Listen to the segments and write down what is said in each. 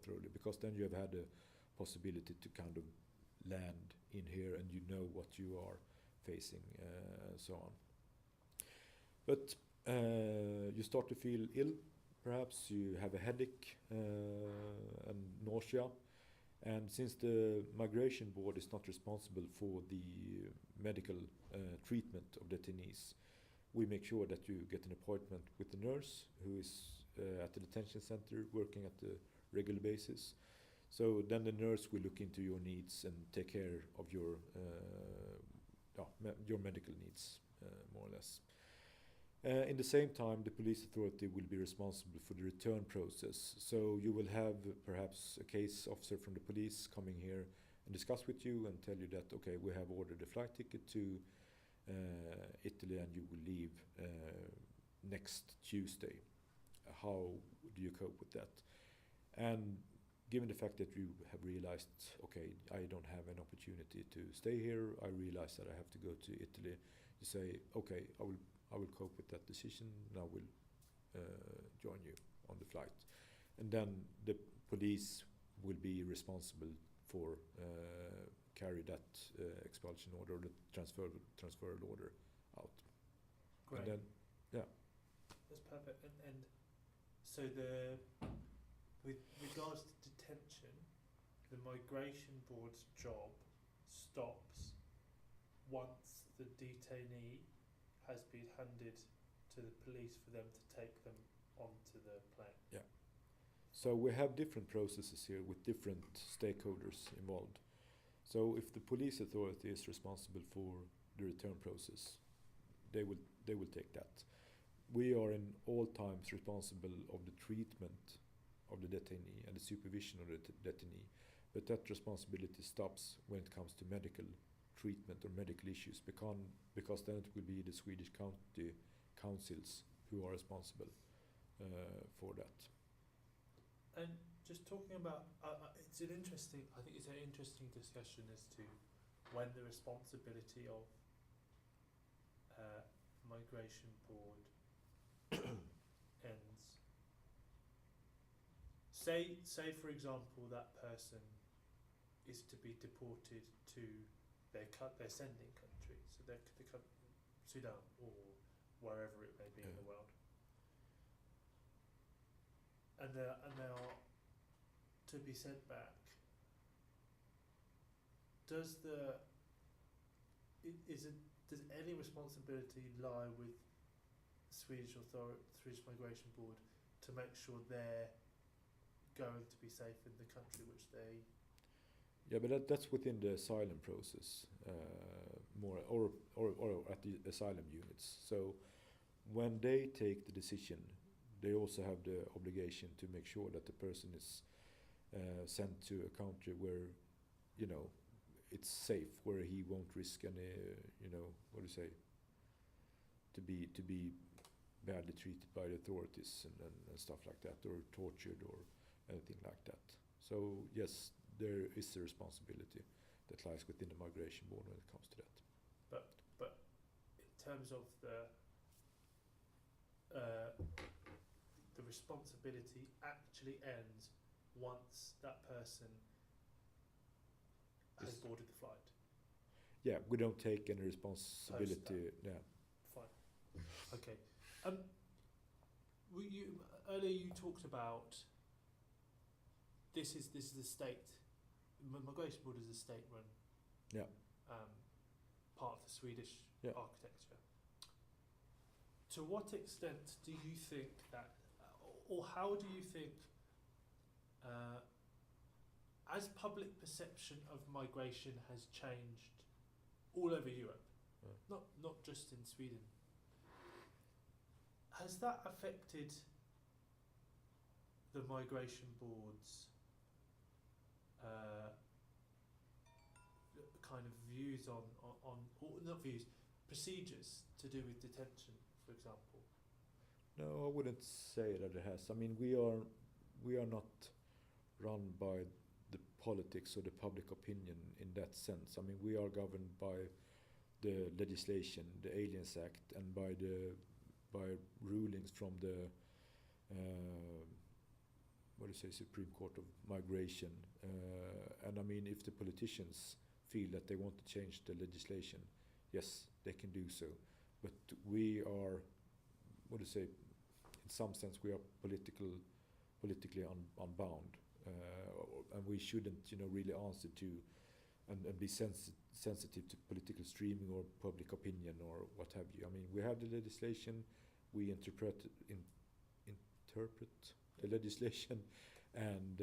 thoroughly, because then you have had a possibility to kind of land in here and you know what you are facing, and so on. But you start to feel ill, perhaps you have a headache and nausea. And since the migration board is not responsible for the medical treatment of detainees, we make sure that you get an appointment with the nurse who is at the detention center working at a regular basis. So then the nurse will look into your needs and take care of your medical needs, more or less. In the same time, the police authority will be responsible for the return process. So you will have perhaps a case officer from the police coming here and discuss with you and tell you that, okay, we have ordered a flight ticket to Italy and you will leave next Tuesday. How do you cope with that? And given the fact that you have realized, okay, I don't have an opportunity to stay here, I realize that I have to go to Italy, you say, okay, I will cope with that decision and I will join you on the flight. And then the police will be responsible for carry that expulsion order or the transferal order out. Great. And then, yeah. That's perfect. And so with regards to detention, the migration board's job stops once the detainee has been handed to the police for them to take them onto the plane. Yeah. So we have different processes here with different stakeholders involved. So if the police authority is responsible for the return process, they will take that. We are in all times responsible of the treatment of the detainee and the supervision of the detainee, but that responsibility stops when it comes to medical treatment or medical issues, because then it will be the Swedish county councils who are responsible for that. And just talking about, I think it's an interesting discussion as to when the responsibility of migration board ends. Say for example that person is to be deported to their sending country, so they Sudan or wherever it may be in the world, and they are to be sent back. Does any responsibility lie with Swedish Migration Board to make sure they're going to be safe in the country which they? Yeah, but that's within the asylum process, more or at the asylum units. So when they take the decision, they also have the obligation to make sure that the person is sent to a country where, it's safe, where he won't risk any, to be badly treated by the authorities and stuff like that, or tortured or anything like that. So yes, there is a responsibility that lies within the migration board when it comes to that. But in terms of the responsibility actually ends once that person has boarded the flight. Yeah, we don't take any responsibility. Yeah. Fine. Okay. Earlier you talked about this is a state. Migration board is a state-run. Yeah. Part of the Swedish architecture. To what extent do you think that, or how do you think, as public perception of migration has changed all over Europe, not just in Sweden, has that affected the migration board's kind of views on or not views, procedures to do with detention, for example? No, I wouldn't say that it has. I mean, we are not run by the politics or the public opinion in that sense. I mean, we are governed by the legislation, the Aliens Act, and by rulings from the what do you say, Supreme Court of Migration. And I mean, if the politicians feel that they want to change the legislation, yes, they can do so. But we are, what do you say, in some sense we are politically unbound, and we shouldn't, really answer to and be sensitive to political streaming or public opinion or what have you. I mean, we have the legislation, we interpret the legislation, and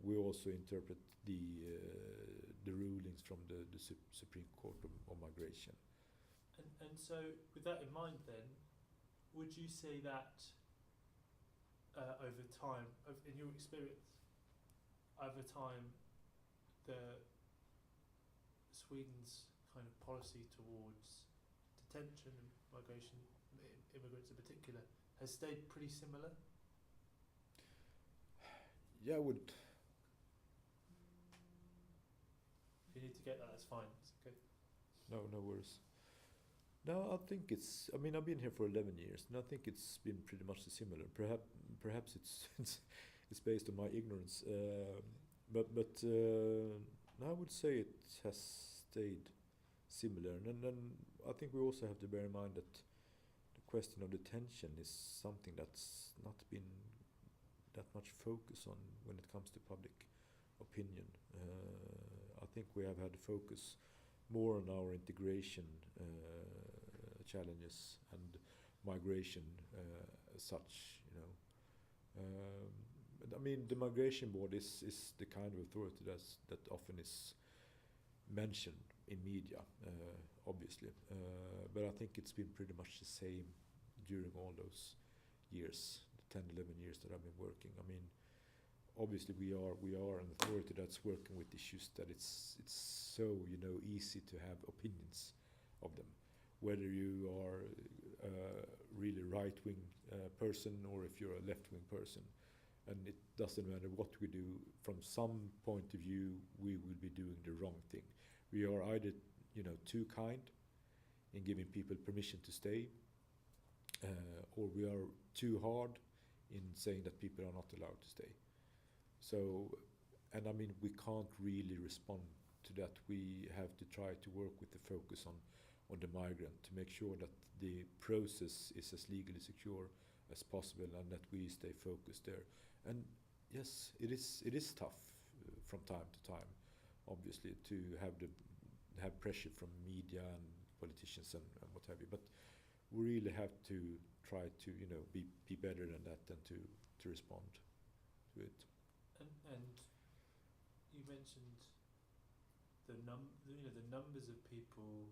we also interpret the rulings from the Supreme Court of Migration. And so, with that in mind, then, would you say that over time, in your experience, over time, Sweden's kind of policy towards detention and migration, immigrants in particular, has stayed pretty similar? Yeah, I would. If you need to get that, that's fine. It's okay. No worries. No, I think it's. I mean, I've been here for 11 years, and I think it's been pretty much similar. Perhaps it's based on my ignorance, but I would say it has stayed similar. And then I think we also have to bear in mind that the question of detention is something that's not been that much focus on when it comes to public opinion. I think we have had a focus more on our integration challenges and migration as such, I mean, the migration board is the kind of authority that often is mentioned in media, obviously, but I think it's been pretty much the same during all those years, the 10, 11 years that I've been working. I mean, obviously we are an authority that's working with issues that it's so easy to have opinions of them, whether you are a really right-wing person or if you're a left-wing person, and it doesn't matter what we do. From some point of view, we will be doing the wrong thing. We are either too kind in giving people permission to stay, or we are too hard in saying that people are not allowed to stay. So, and I mean, we can't really respond to that. We have to try to work with the focus on the migrant to make sure that the process is as legally secure as possible and that we stay focused there. And yes, it is tough from time to time, obviously, to have pressure from media and politicians and what have you. But we really have to try to be better than that and to respond to it. And you mentioned the numbers of people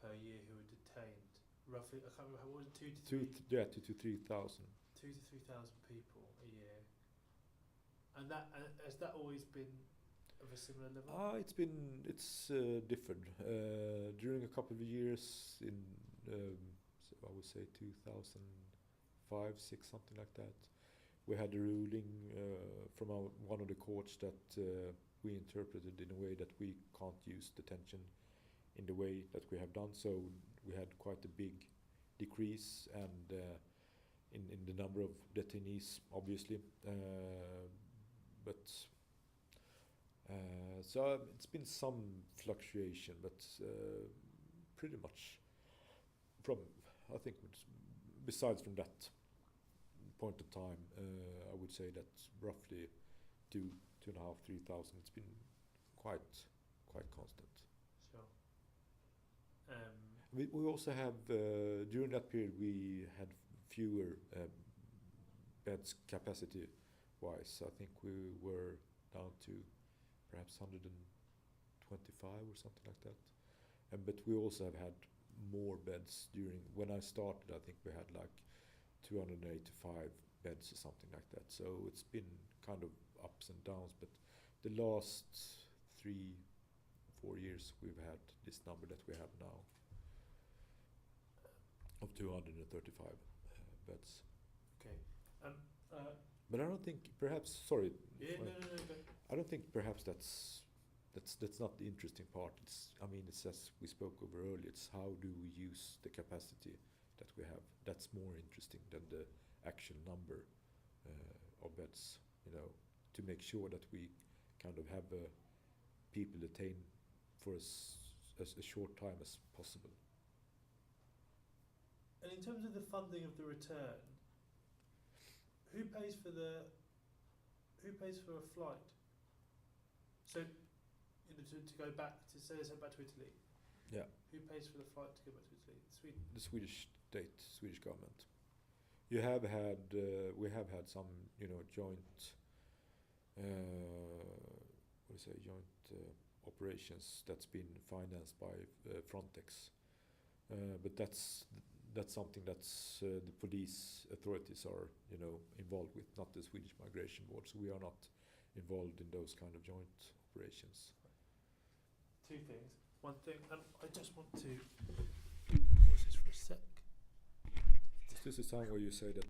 per year who are detained. Roughly, I can't remember, what was it, 2 to 3,000 people a year. And has that always been of a similar level? It's differed. During a couple of years in I would say 2005, 6, something like that, we had a ruling from one of the courts that we interpreted in a way that we can't use detention in the way that we have done. So we had quite a big decrease and in the number of detainees, obviously. But so it's been some fluctuation, but pretty much from, I think, besides from that point of time, I would say that roughly 2,500, 3,000. It's been quite constant. Sure. We also have during that period we had fewer beds capacity wise. I think we were down to perhaps 125 or something like that. But we also have had more beds during, when I started, I think we had like 285 beds or something like that. So it's been kind of ups and downs, but the last 3-4 years we've had this number that we have now of 235 beds. Okay. But I don't think, perhaps, sorry. Yeah, no. I don't think perhaps that's not the interesting part. It's as we spoke over earlier, it's how do we use the capacity that we have. That's more interesting than the actual number of beds. to make sure that we kind of have people detained for as a short time as possible. And in terms of the funding of the return, who pays for a flight? So, to go back to back to Italy. Yeah. Who pays for the flight to go back to Italy? Sweden. The Swedish state, Swedish government. We have had some, joint, operations that's been financed by Frontex. But that's something that's the police authorities are, involved with, not the Swedish Migration Board. So we are not involved in those kind of joint operations. Two things. One thing, and I just want to pause this for a sec. Is this a time where you say that